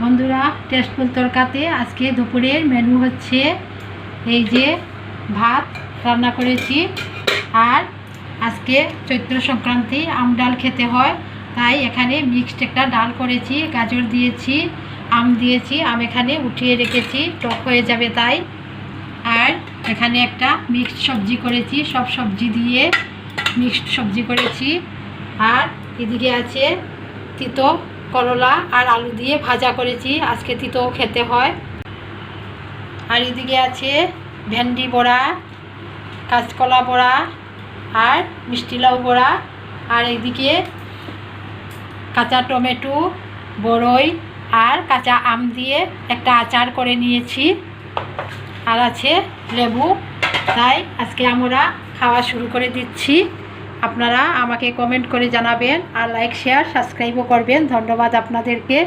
বন্ধুরা, টেস্টফুল তরকাতে আজকে দুপুরের মেনু হচ্ছে এই যে ভাত রান্না করেছি। আর আজকে চৈত্র সংক্রান্তি আম ডাল খেতে হয়, তাই এখানে মিক্সড একটা ডাল করেছি। গাজর দিয়েছি, আম দিয়েছি, আম এখানে উঠিয়ে রেখেছি, টক হয়ে যাবে তাই। আর এখানে একটা মিক্সড সবজি করেছি, সব সবজি দিয়ে মিক্সড সবজি করেছি। আর এদিকে আছে তিতো করলা আর আলু দিয়ে ভাজা করেছি, আজকে তিতো খেতে হয়। আর এদিকে আছে ভেন্ডি বড়া, কাঁচকলা বড়া আর মিষ্টি লাউ বড়া। আর এদিকে কাঁচা টমেটো, বড়ই আর কাঁচা আম দিয়ে একটা আচার করে নিয়েছি। আর আছে লেবু। তাই আজকে আমরা খাওয়া শুরু করে দিচ্ছি। আপনারা আমাকে কমেন্ট করে জানাবেন আর লাইক শেয়ার সাবস্ক্রাইবও করবেন। ধন্যবাদ আপনাদেরকে।